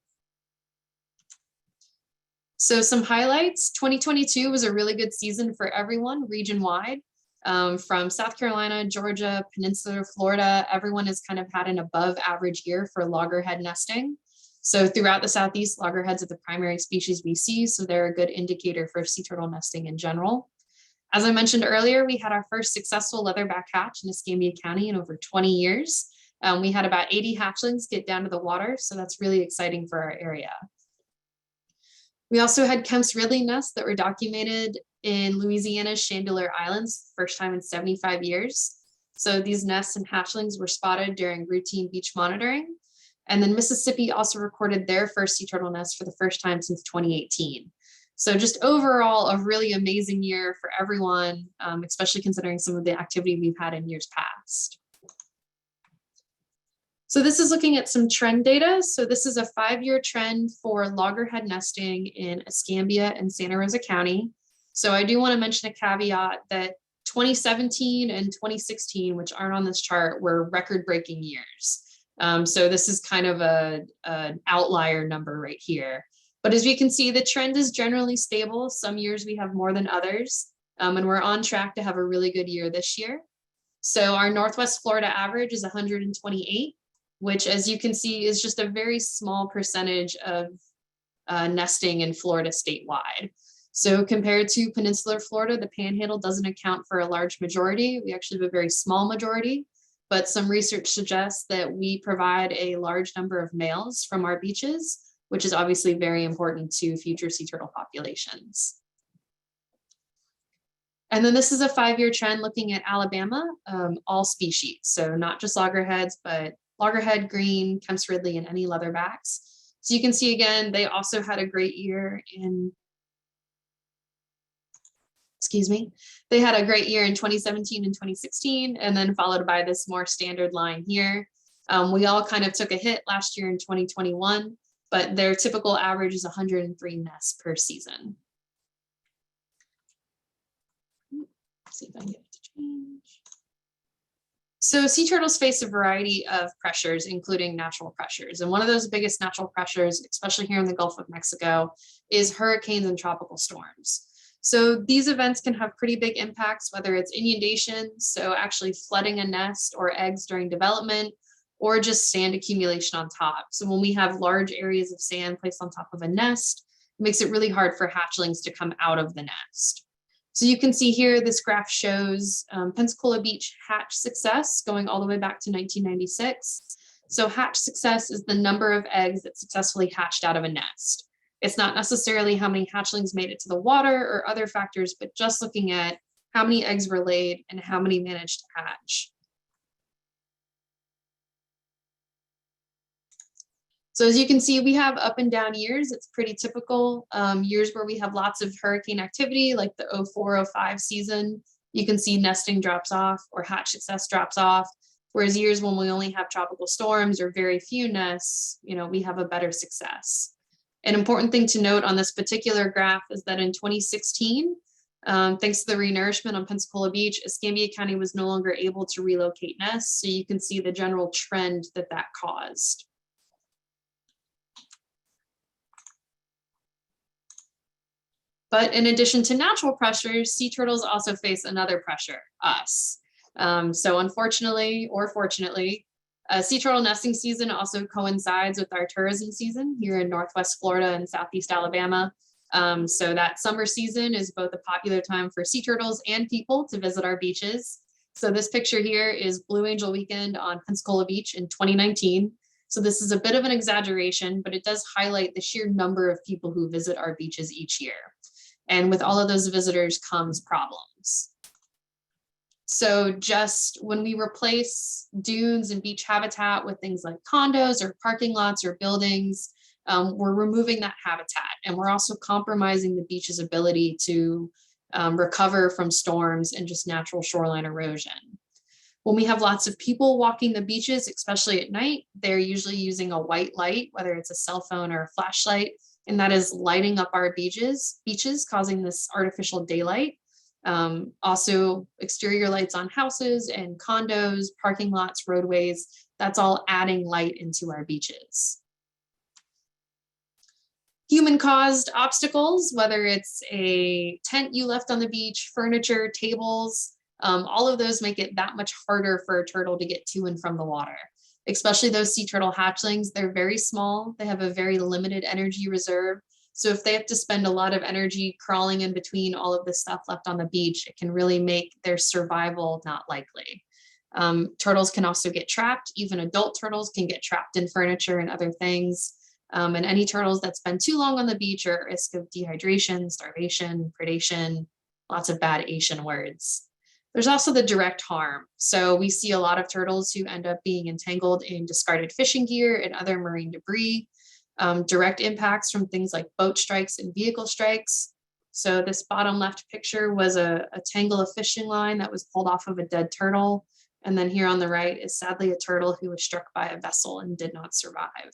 So some highlights, 2022 was a really good season for everyone region-wide. From South Carolina, Georgia, Peninsular Florida, everyone has kind of had an above average year for loggerhead nesting. So throughout the Southeast, loggerheads are the primary species we see, so they're a good indicator for sea turtle nesting in general. As I mentioned earlier, we had our first successful leatherback hatch in Escambia County in over 20 years. We had about 80 hatchlings get down to the water, so that's really exciting for our area. We also had Kemps Ridley nests that were documented in Louisiana's Chandeleur Islands, first time in 75 years. So these nests and hatchlings were spotted during routine beach monitoring. And then Mississippi also recorded their first sea turtle nest for the first time since 2018. So just overall, a really amazing year for everyone, especially considering some of the activity we've had in years past. So this is looking at some trend data. So this is a 5-year trend for loggerhead nesting in Escambia and Santa Rosa County. So I do want to mention a caveat that 2017 and 2016, which aren't on this chart, were record-breaking years. So this is kind of an outlier number right here. But as we can see, the trend is generally stable. Some years we have more than others, and we're on track to have a really good year this year. So our Northwest Florida average is 128, which, as you can see, is just a very small percentage of nesting in Florida statewide. So compared to Peninsular Florida, the Panhandle doesn't account for a large majority. We actually have a very small majority, but some research suggests that we provide a large number of males from our beaches, which is obviously very important to future sea turtle populations. And then this is a 5-year trend looking at Alabama, all species. So not just loggerheads, but loggerhead, green, Kemps Ridley, and any leatherbacks. So you can see again, they also had a great year in, they had a great year in 2017 and 2016, and then followed by this more standard line here. We all kind of took a hit last year in 2021, but their typical average is 103 nests per season. Let's see if I can get it to change. So sea turtles face a variety of pressures, including natural pressures. And one of those biggest natural pressures, especially here in the Gulf of Mexico, is hurricanes and tropical storms. So these events can have pretty big impacts, whether it's inundation, so actually flooding a nest or eggs during development, or just sand accumulation on top. So when we have large areas of sand placed on top of a nest, it makes it really hard for hatchlings to come out of the nest. So you can see here, this graph shows Pensacola Beach hatch success going all the way back to 1996. So hatch success is the number of eggs that successfully hatched out of a nest. It's not necessarily how many hatchlings made it to the water or other factors, but just looking at how many eggs were laid and how many managed to hatch. So as you can see, we have up and down years. It's pretty typical. Years where we have lots of hurricane activity, like the 04-05 season, you can see nesting drops off or hatch success drops off. Whereas years when we only have tropical storms or very few nests, we have a better success. An important thing to note on this particular graph is that in 2016, thanks to the renourishment on Pensacola Beach, Escambia County was no longer able to relocate nests. So you can see the general trend that caused. But in addition to natural pressures, sea turtles also face another pressure, us. So unfortunately, or fortunately, sea turtle nesting season also coincides with our tourism season here in Northwest Florida and Southeast Alabama. So that summer season is both a popular time for sea turtles and people to visit our beaches. So this picture here is Blue Angel Weekend on Pensacola Beach in 2019. So this is a bit of an exaggeration, but it does highlight the sheer number of people who visit our beaches each year. And with all of those visitors comes problems. So just when we replace dunes and beach habitat with things like condos or parking lots or buildings, we're removing that habitat, and we're also compromising the beach's ability to recover from storms and just natural shoreline erosion. When we have lots of people walking the beaches, especially at night, they're usually using a white light, whether it's a cell phone or a flashlight, and that is lighting up our beaches, causing this artificial daylight. Also exterior lights on houses and condos, parking lots, roadways, that's all adding light into our beaches. Human-caused obstacles, whether it's a tent you left on the beach, furniture, tables, all of those make it that much harder for a turtle to get to and from the water, especially those sea turtle hatchlings. They're very small. They have a very limited energy reserve. So if they have to spend a lot of energy crawling in between all of the stuff left on the beach, it can really make their survival not likely. Turtles can also get trapped. Even adult turtles can get trapped in furniture and other things. And any turtles that spend too long on the beach are at risk of dehydration, starvation, predation, lots of bad Asian words. There's also the direct harm. So we see a lot of turtles who end up being entangled in discarded fishing gear and other marine debris. Direct impacts from things like boat strikes and vehicle strikes. So this bottom left picture was a tangle of fishing line that was pulled off of a dead turtle. And then here on the right is sadly a turtle who was struck by a vessel and did not survive.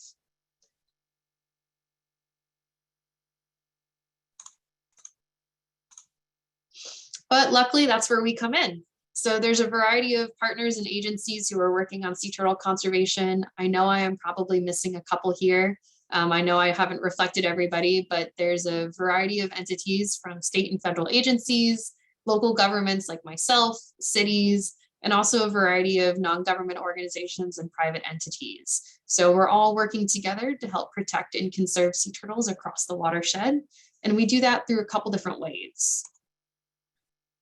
But luckily, that's where we come in. So there's a variety of partners and agencies who are working on sea turtle conservation. I know I am probably missing a couple here. I know I haven't reflected everybody, but there's a variety of entities from state and federal agencies, local governments like myself, cities, and also a variety of non-government organizations and private entities. So we're all working together to help protect and conserve sea turtles across the watershed. And we do that through a couple different ways.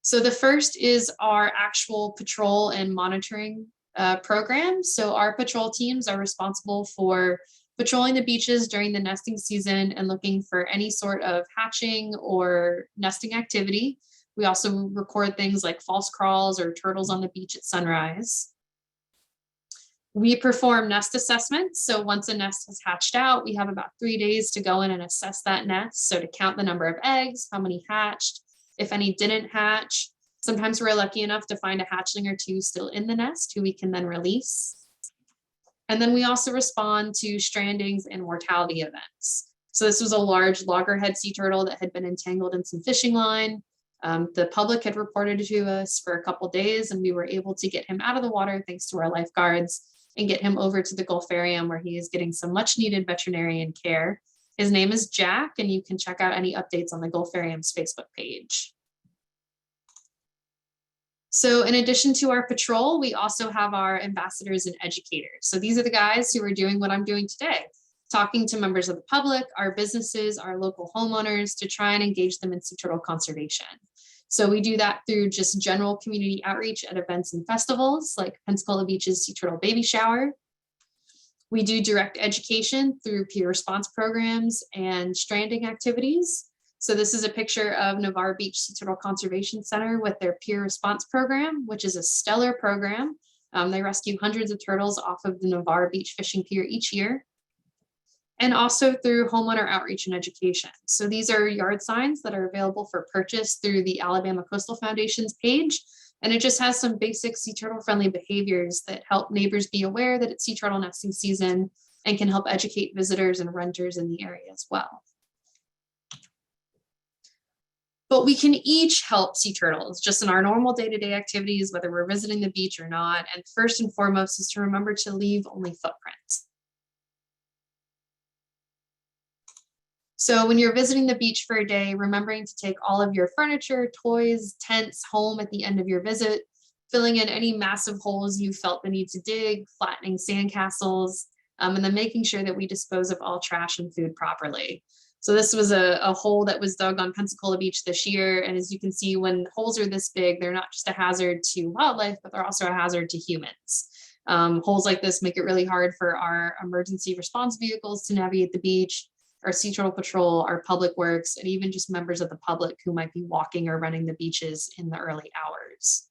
So the first is our actual patrol and monitoring program. So our patrol teams are responsible for patrolling the beaches during the nesting season and looking for any sort of hatching or nesting activity. We also record things like false crawls or turtles on the beach at sunrise. We perform nest assessments. So once a nest has hatched out, we have about 3 days to go in and assess that nest. So to count the number of eggs, how many hatched, if any didn't hatch. Sometimes we're lucky enough to find a hatchling or two still in the nest who we can then release. And then we also respond to strandings and mortality events. So this was a large loggerhead sea turtle that had been entangled in some fishing line. The public had reported to us for a couple days, and we were able to get him out of the water thanks to our lifeguards and get him over to the Gulfarium where he is getting some much needed veterinarian care. His name is Jack, and you can check out any updates on the Gulfarium's Facebook page. So in addition to our patrol, we also have our ambassadors and educators. So these are the guys who are doing what I'm doing today, talking to members of the public, our businesses, our local homeowners to try and engage them in sea turtle conservation. So we do that through just general community outreach at events and festivals like Pensacola Beach's Sea Turtle Baby Shower. We do direct education through peer response programs and stranding activities. So this is a picture of Navarre Beach Sea Turtle Conservation Center with their peer response program, which is a stellar program. They rescue hundreds of turtles off of the Navarre Beach fishing pier each year. And also through homeowner outreach and education. So these are yard signs that are available for purchase through the Alabama Coastal Foundation's page. And it just has some basic sea turtle friendly behaviors that help neighbors be aware that it's sea turtle nesting season and can help educate visitors and renters in the area as well. But we can each help sea turtles just in our normal day-to-day activities, whether we're visiting the beach or not. And first and foremost is to remember to leave only footprints. So when you're visiting the beach for a day, remembering to take all of your furniture, toys, tents home at the end of your visit, filling in any massive holes you felt the need to dig, flattening sandcastles, and then making sure that we dispose of all trash and food properly. So this was a hole that was dug on Pensacola Beach this year. And as you can see, when holes are this big, they're not just a hazard to wildlife, but they're also a hazard to humans. Holes like this make it really hard for our emergency response vehicles to navigate the beach, our Sea Turtle Patrol, our public works, and even just members of the public who might be walking or running the beaches in the early hours.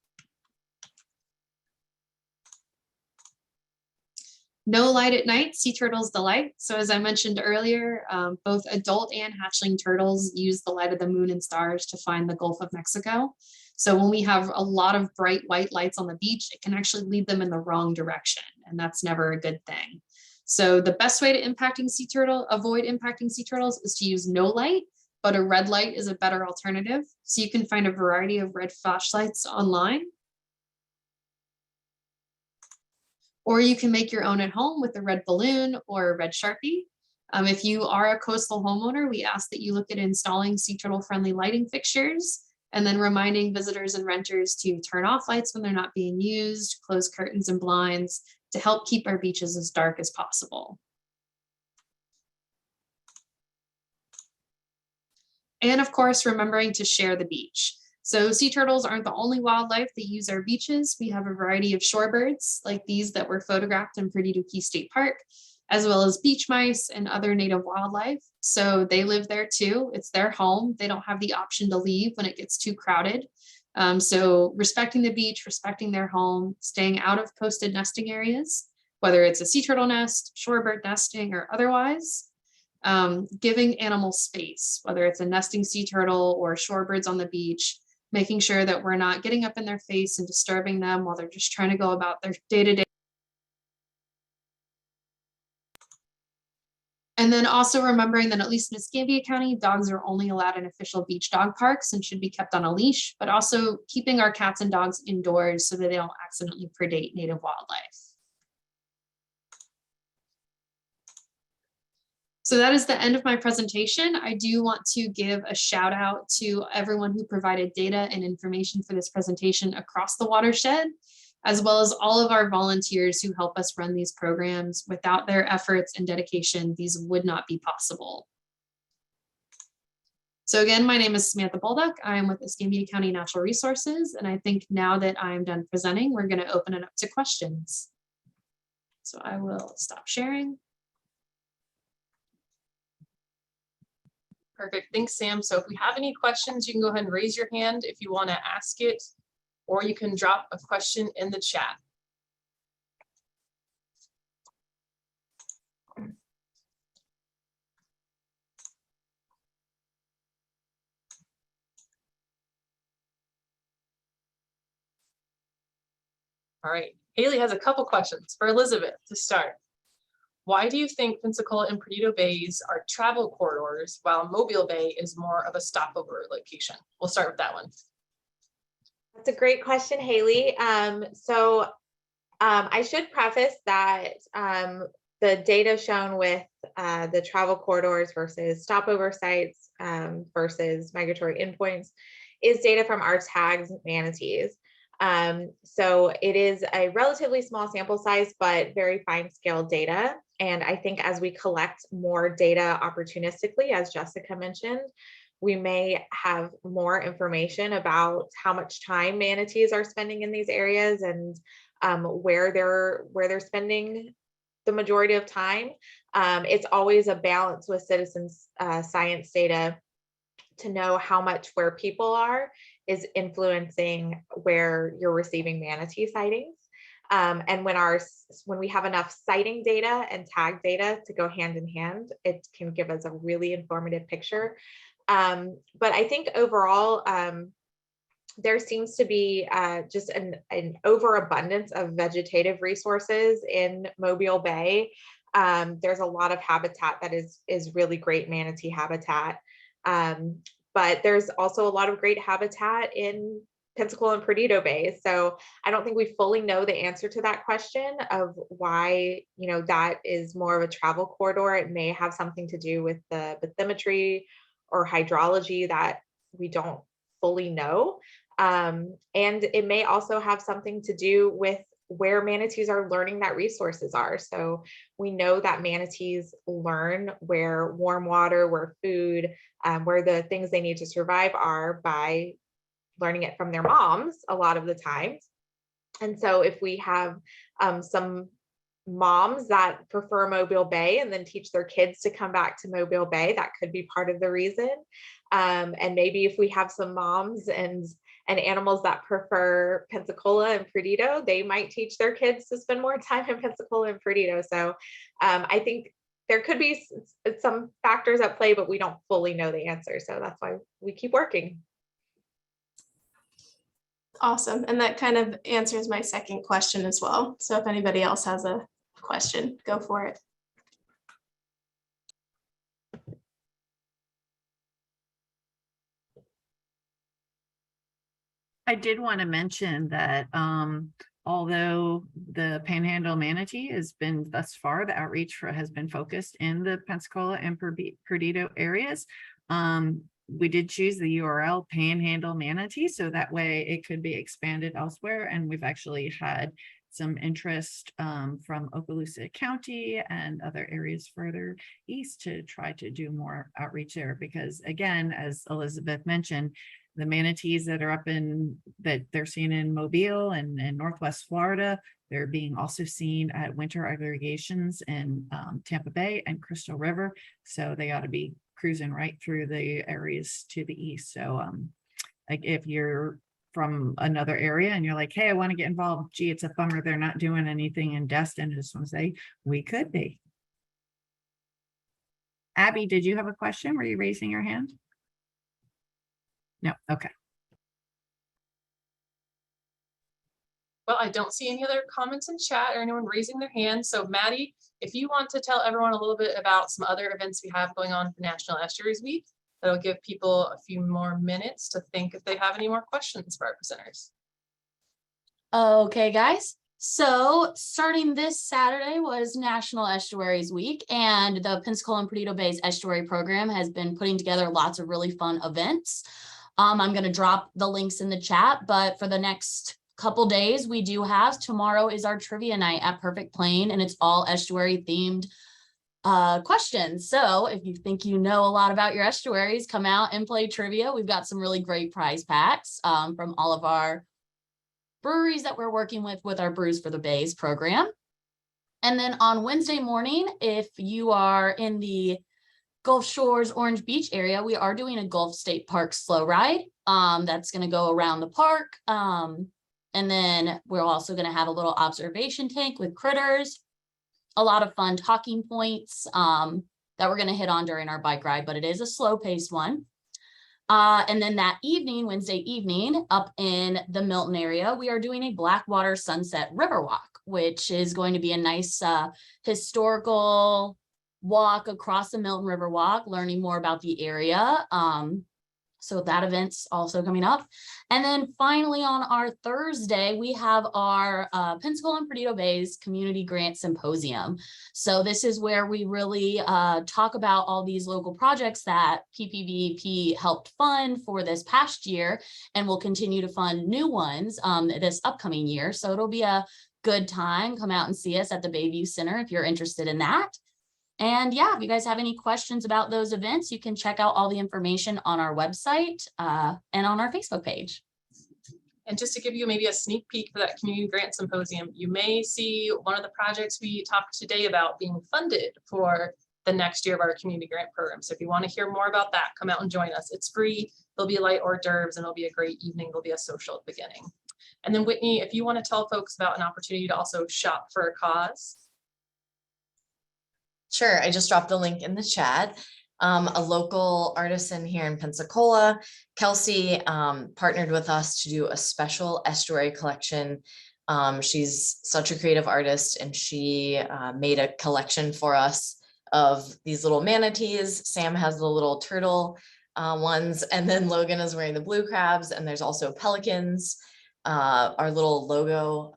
No light at night, sea turtles delight. So as I mentioned earlier, both adult and hatchling turtles use the light of the moon and stars to find the Gulf of Mexico. So when we have a lot of bright white lights on the beach, it can actually lead them in the wrong direction, and that's never a good thing. So the best way to avoid impacting sea turtles is to use no light, but a red light is a better alternative. So you can find a variety of red flashlights online. Or you can make your own at home with a red balloon or a red Sharpie. If you are a coastal homeowner, we ask that you look at installing sea turtle friendly lighting fixtures and then reminding visitors and renters to turn off lights when they're not being used, close curtains and blinds to help keep our beaches as dark as possible. And of course, remembering to share the beach. So sea turtles aren't the only wildlife that use our beaches. We have a variety of shorebirds like these that were photographed in Perdido State Park, as well as beach mice and other native wildlife. So they live there too. It's their home. They don't have the option to leave when it gets too crowded. So respecting the beach, respecting their home, staying out of posted nesting areas, whether it's a sea turtle nest, shorebird nesting, or otherwise. Giving animals space, whether it's a nesting sea turtle or shorebirds on the beach, making sure that we're not getting up in their face and disturbing them while they're just trying to go about their day-to-day. And then also remembering that at least in Escambia County, dogs are only allowed in official beach dog parks and should be kept on a leash, but also keeping our cats and dogs indoors so that they don't accidentally predate native wildlife. So that is the end of my presentation. I do want to give a shout out to everyone who provided data and information for this presentation across the watershed, as well as all of our volunteers who help us run these programs. Without their efforts and dedication, these would not be possible. So again, my name is Samantha Bolduc. I am with Escambia County Natural Resources, and I think now that I'm done presenting, we're going to open it up to questions. So I will stop sharing. Perfect. Thanks, Sam. So if we have any questions, you can go ahead and raise your hand if you want to ask it, or you can drop a question in the chat. All right. Haley has a couple questions for Elizabeth to start. Why do you think Pensacola and Perdido Bays are travel corridors while Mobile Bay is more of a stopover location? We'll start with that one. That's a great question, Haley. I should preface that the data shown with the travel corridors versus stopover sites versus migratory endpoints is data from our tags Manatees. So it is a relatively small sample size, but very fine scale data. And I think as we collect more data opportunistically, as Jessica mentioned, we may have more information about how much time manatees are spending in these areas and where they're spending the majority of time. It's always a balance with citizens science data to know how much where people are is influencing where you're receiving manatee sightings. And when we have enough sighting data and tag data to go hand in hand, it can give us a really informative picture. But I think overall, there seems to be just an overabundance of vegetative resources in Mobile Bay. There's a lot of habitat that is really great manatee habitat. But there's also a lot of great habitat in Pensacola and Perdido Bay. So I don't think we fully know the answer to that question of why, that is more of a travel corridor. It may have something to do with the bathymetry or hydrology that we don't fully know. And it may also have something to do with where manatees are learning that resources are. So we know that manatees learn where warm water, where food, where the things they need to survive are by learning it from their moms a lot of the times. And so if we have some moms that prefer Mobile Bay and then teach their kids to come back to Mobile Bay, that could be part of the reason. And maybe if we have some moms and animals that prefer Pensacola and Perdido, they might teach their kids to spend more time in Pensacola and Perdido. So I think there could be some factors at play, but we don't fully know the answer. So that's why we keep working. Awesome. And that kind of answers my second question as well. So if anybody else has a question, go for it. I did want to mention that although the Panhandle Manatee has been thus far, the outreach has been focused in the Pensacola and Perdido areas. We did choose the URL Panhandle Manatee, so that way it could be expanded elsewhere. And we've actually had some interest from Okaloosa County and other areas further east to try to do more outreach there. Because again, as Elizabeth mentioned, the manatees that are that they're seen in Mobile and Northwest Florida, they're being also seen at winter aggregations in Tampa Bay and Crystal River. So they ought to be cruising right through the areas to the east. So like if you're from another area and you're like, hey, I want to get involved. Gee, it's a bummer they're not doing anything in Destin. I just want to say we could be. Abby, did you have a question? Were you raising your hand? No, okay. Well, I don't see any other comments in chat or anyone raising their hand. So Maddie, if you want to tell everyone a little bit about some other events we have going on for National Estuaries Week, that'll give people a few more minutes to think if they have any more questions for our presenters. Okay, guys. So starting this Saturday was National Estuaries Week, and the Pensacola and Perdido Bays Estuary Program has been putting together lots of really fun events. I'm going to drop the links in the chat, but for the next couple days, we do have, tomorrow is our trivia night at Perfect Plain, and it's all estuary themed questions. So if you think you know a lot about your estuaries, come out and play trivia. We've got some really great prize packs from all of our breweries that we're working with our Brews for the Bays program. And then on Wednesday morning, if you are in the Gulf Shores, Orange Beach area, we are doing a Gulf State Park slow ride. That's going to go around the park. And then we're also going to have a little observation tank with critters, a lot of fun talking points that we're going to hit on during our bike ride, but it is a slow paced one. And then that evening, Wednesday evening, up in the Milton area, we are doing a Blackwater Sunset River Walk, which is going to be a nice historical walk across the Milton River Walk, learning more about the area. So that event's also coming up. And then finally on our Thursday, we have our Pensacola and Perdido Bays Community Grant Symposium. So this is where we really talk about all these local projects that PPVP helped fund for this past year, and will continue to fund new ones this upcoming year. So it'll be a good time. Come out and see us at the Bayview Center if you're interested in that. And yeah, if you guys have any questions about those events, you can check out all the information on our website and on our Facebook page. And just to give you maybe a sneak peek for that Community Grant Symposium, you may see one of the projects we talked today about being funded for the next year of our community grant program. So if you want to hear more about that, come out and join us. It's free. There'll be light hors d'oeuvres and it'll be a great evening. There'll be a social at the beginning. And then Whitney, if you want to tell folks about an opportunity to also shop for a cause. Sure, I just dropped the link in the chat. A local artisan here in Pensacola, Kelsey, partnered with us to do a special estuary collection. She's such a creative artist, and she made a collection for us of these little manatees. Sam has the little turtle ones, and then Logan is wearing the blue crabs, and there's also pelicans, our little logo,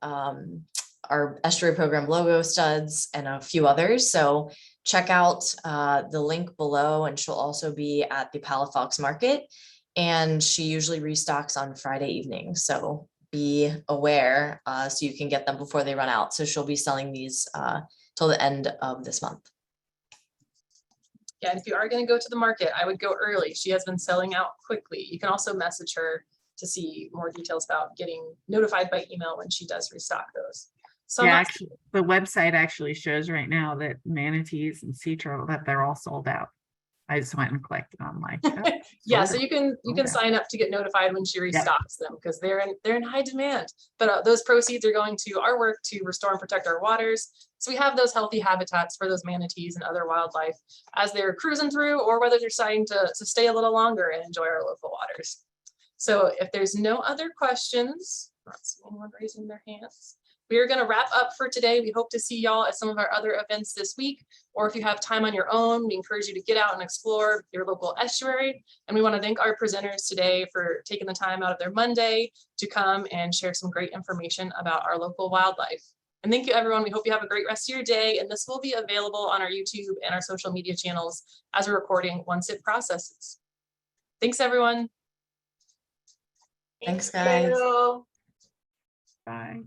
our estuary program logo studs, and a few others. So check out the link below, and she'll also be at the Palafox Market, and she usually restocks on Friday evening. So be aware so you can get them before they run out. So she'll be selling these till the end of this month. Yeah, and if you are going to go to the market, I would go early. She has been selling out quickly. You can also message her to see more details about getting notified by email when she does restock those. So Yeah, actually, the website actually shows right now that manatees and sea turtle, that they're all sold out. I just went and clicked and I'm like, oh, yeah, sold so out. you can sign up to get notified when she restocks them, because they're in high demand. But those proceeds are going to our work to restore and protect our waters. So we have those healthy habitats for those manatees and other wildlife as they're cruising through, or whether they're deciding to stay a little longer and enjoy our local waters. So if there's no other questions, not seeing anyone raising their hands, We are going to wrap up for today. We hope to see y'all at some of our other events this week, or if you have time on your own, we encourage you to get out and explore your local estuary. And we want to thank our presenters today for taking the time out of their Monday to come and share some great information about our local wildlife. And thank you, everyone. We hope you have a great rest of your day. And this will be available on our YouTube and our social media channels as a recording once it processes. Thanks, everyone. Thanks, Thank guys. you. Bye.